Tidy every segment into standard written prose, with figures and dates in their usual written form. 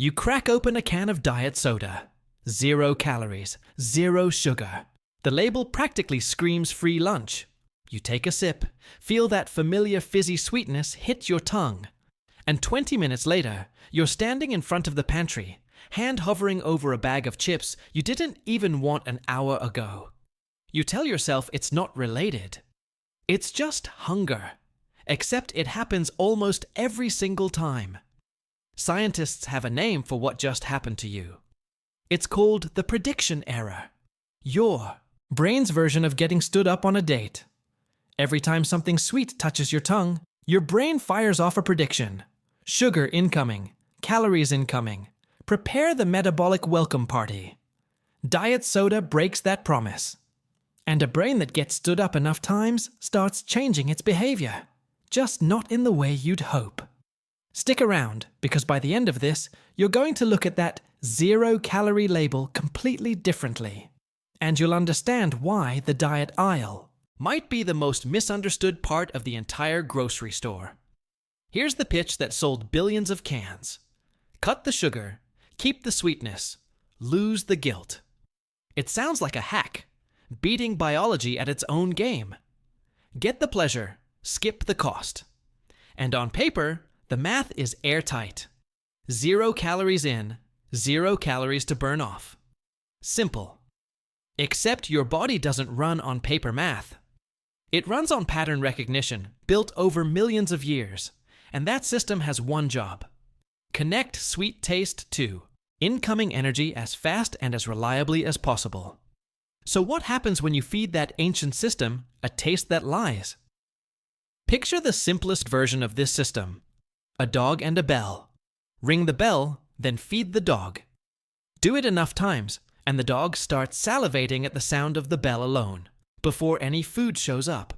You crack open a can of diet soda. 0 calories, 0 sugar. The label practically screams free lunch. You take a sip, feel that familiar fizzy sweetness hit your tongue. And 20 minutes later, you're standing in front of the pantry, hand hovering over a bag of chips you didn't even want an hour ago. You tell yourself it's not related. It's just hunger. Except it happens almost every single time. Scientists have a name for what just happened to you. It's called the prediction error. Your brain's version of getting stood up on a date. Every time something sweet touches your tongue, your brain fires off a prediction. Sugar incoming, calories incoming. Prepare the metabolic welcome party. Diet soda breaks that promise. And a brain that gets stood up enough times starts changing its behavior. Just not in the way you'd hope. Stick around, because by the end of this, you're going to look at that 0-calorie label completely differently. And you'll understand why the diet aisle might be the most misunderstood part of the entire grocery store. Here's the pitch that sold billions of cans. Cut the sugar, keep the sweetness, lose the guilt. It sounds like a hack, beating biology at its own game. Get the pleasure, skip the cost. And on paper, the math is airtight. 0 calories in, 0 calories to burn off. Simple. Except your body doesn't run on paper math. It runs on pattern recognition, built over millions of years. And that system has one job. Connect sweet taste to incoming energy as fast and as reliably as possible. So what happens when you feed that ancient system a taste that lies? Picture the simplest version of this system. A dog and a bell. Ring the bell, then feed the dog. Do it enough times, and the dog starts salivating at the sound of the bell alone, before any food shows up.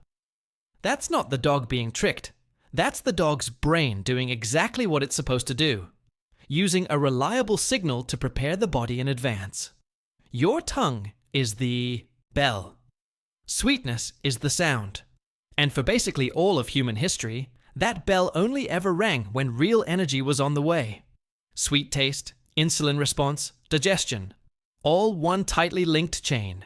That's not the dog being tricked. That's the dog's brain doing exactly what it's supposed to do, using a reliable signal to prepare the body in advance. Your tongue is the bell. Sweetness is the sound. And for basically all of human history, that bell only ever rang when real energy was on the way. Sweet taste, insulin response, digestion, all one tightly linked chain.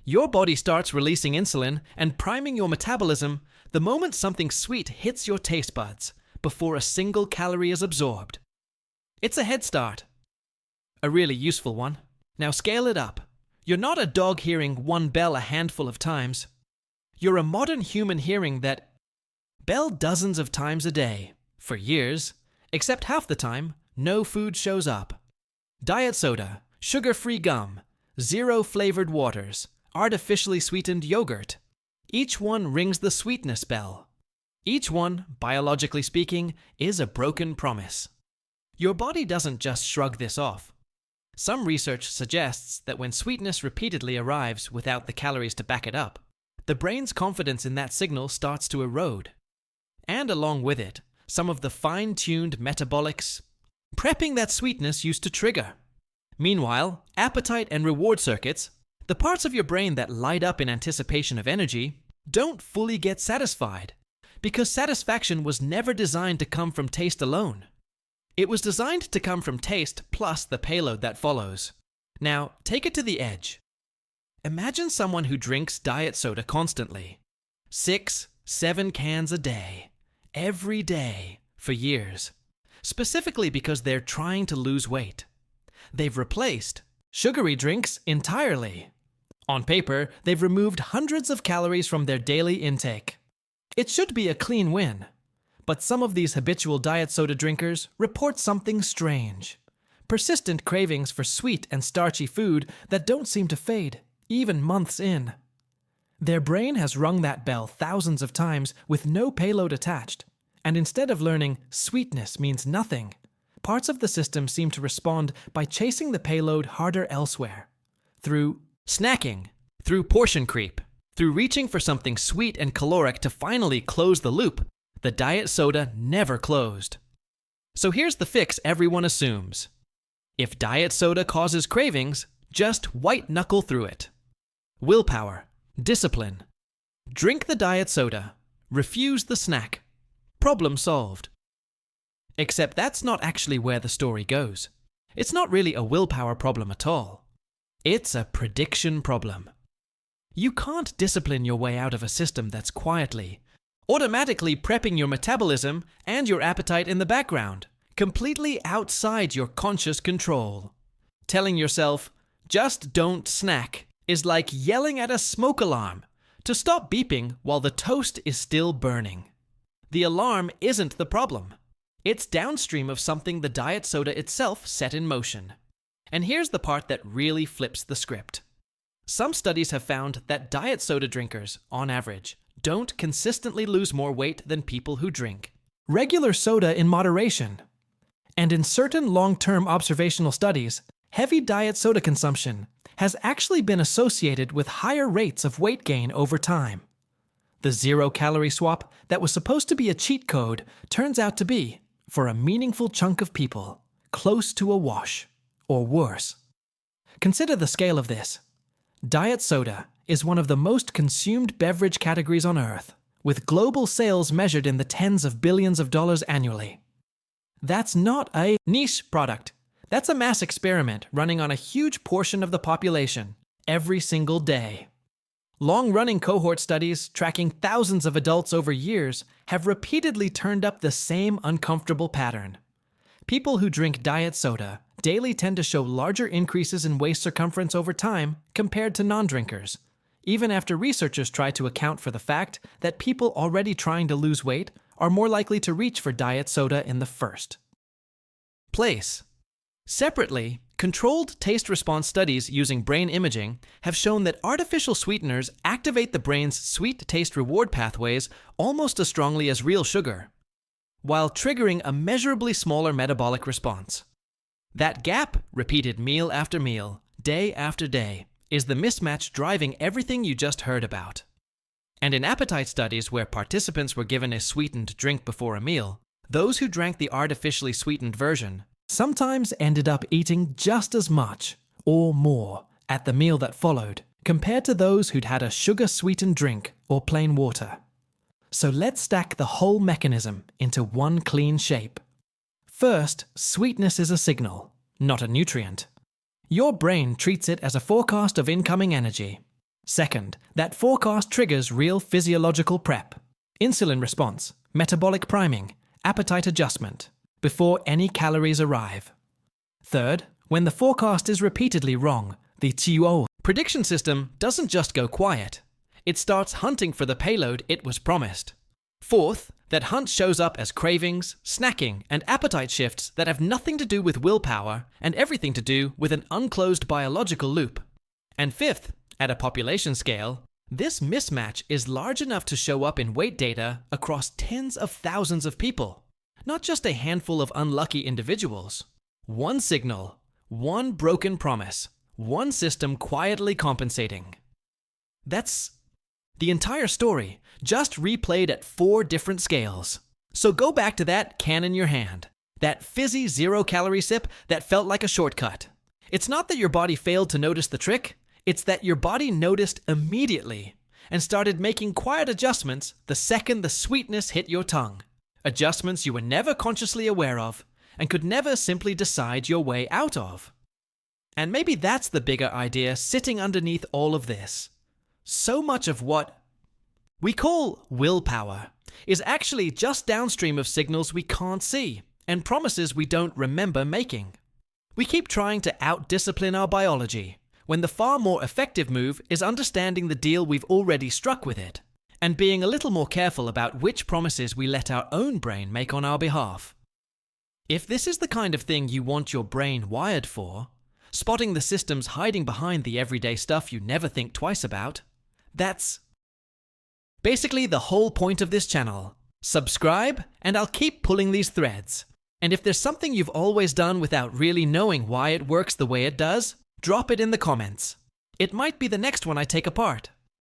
Your body starts releasing insulin and priming your metabolism the moment something sweet hits your taste buds, before a single calorie is absorbed. It's a head start. A really useful one. Now scale it up. You're not a dog hearing one bell a handful of times. You're a modern human hearing that bell dozens of times a day, for years, except half the time, no food shows up. Diet soda, sugar-free gum, 0 flavored waters, artificially sweetened yogurt. Each one rings the sweetness bell. Each one, biologically speaking, is a broken promise. Your body doesn't just shrug this off. Some research suggests that when sweetness repeatedly arrives without the calories to back it up, the brain's confidence in that signal starts to erode. And along with it, some of the fine-tuned metabolics prepping that sweetness used to trigger. Meanwhile, appetite and reward circuits, the parts of your brain that light up in anticipation of energy, don't fully get satisfied, because satisfaction was never designed to come from taste alone. It was designed to come from taste plus the payload that follows. Now, take it to the edge. Imagine someone who drinks diet soda constantly. 6, 7 cans a day. Every day. For years. Specifically because they're trying to lose weight. They've replaced sugary drinks entirely. On paper, they've removed hundreds of calories from their daily intake. It should be a clean win. But some of these habitual diet soda drinkers report something strange. Persistent cravings for sweet and starchy food that don't seem to fade, even months in. Their brain has rung that bell thousands of times with no payload attached, and instead of learning sweetness means nothing, parts of the system seem to respond by chasing the payload harder elsewhere. Through snacking, through portion creep, through reaching for something sweet and caloric to finally close the loop. The diet soda never closed. So here's the fix everyone assumes. If diet soda causes cravings, just white-knuckle through it. Willpower, discipline. Drink the diet soda, refuse the snack. Problem solved. Except that's not actually where the story goes. It's not really a willpower problem at all. It's a prediction problem. You can't discipline your way out of a system that's quietly, automatically prepping your metabolism and your appetite in the background, completely outside your conscious control. Telling yourself, just don't snack, is like yelling at a smoke alarm to stop beeping while the toast is still burning. The alarm isn't the problem. It's downstream of something the diet soda itself set in motion. And here's the part that really flips the script. Some studies have found that diet soda drinkers, on average, don't consistently lose more weight than people who drink regular soda in moderation. And in certain long-term observational studies, heavy diet soda consumption has actually been associated with higher rates of weight gain over time. The zero-calorie swap that was supposed to be a cheat code turns out to be, for a meaningful chunk of people, close to a wash, or worse. Consider the scale of this. Diet soda is one of the most consumed beverage categories on Earth, with global sales measured in the tens of billions of dollars annually. That's not a niche product. That's a mass experiment running on a huge portion of the population every single day. Long-running cohort studies tracking thousands of adults over years have repeatedly turned up the same uncomfortable pattern. People who drink diet soda daily tend to show larger increases in waist circumference over time compared to non-drinkers, even after researchers try to account for the fact that people already trying to lose weight are more likely to reach for diet soda in the first place. Separately, controlled taste response studies using brain imaging have shown that artificial sweeteners activate the brain's sweet taste reward pathways almost as strongly as real sugar, while triggering a measurably smaller metabolic response. That gap, repeated meal after meal, day after day, is the mismatch driving everything you just heard about. And in appetite studies where participants were given a sweetened drink before a meal, those who drank the artificially sweetened version sometimes ended up eating just as much, or more, at the meal that followed, compared to those who'd had a sugar-sweetened drink or plain water. So let's stack the whole mechanism into one clean shape. First, sweetness is a signal, not a nutrient. Your brain treats it as a forecast of incoming energy. Second, that forecast triggers real physiological prep, insulin response, metabolic priming, appetite adjustment, before any calories arrive. Third, when the forecast is repeatedly wrong, the TUO prediction system doesn't just go quiet. It starts hunting for the payload it was promised. Fourth, that hunt shows up as cravings, snacking, and appetite shifts that have nothing to do with willpower and everything to do with an unclosed biological loop. And fifth, at a population scale, this mismatch is large enough to show up in weight data across tens of thousands of people. Not just a handful of unlucky individuals. One signal, one broken promise, one system quietly compensating. That's the entire story, just replayed at 4 different scales. So go back to that can in your hand, that fizzy zero-calorie sip that felt like a shortcut. It's not that your body failed to notice the trick, it's that your body noticed immediately and started making quiet adjustments the second the sweetness hit your tongue. Adjustments you were never consciously aware of and could never simply decide your way out of. And maybe that's the bigger idea sitting underneath all of this. So much of what we call willpower is actually just downstream of signals we can't see and promises we don't remember making. We keep trying to out-discipline our biology when the far more effective move is understanding the deal we've already struck with it, and being a little more careful about which promises we let our own brain make on our behalf. If this is the kind of thing you want your brain wired for, spotting the systems hiding behind the everyday stuff you never think twice about, that's basically the whole point of this channel. Subscribe, and I'll keep pulling these threads. And if there's something you've always done without really knowing why it works the way it does, drop it in the comments. It might be the next one I take apart.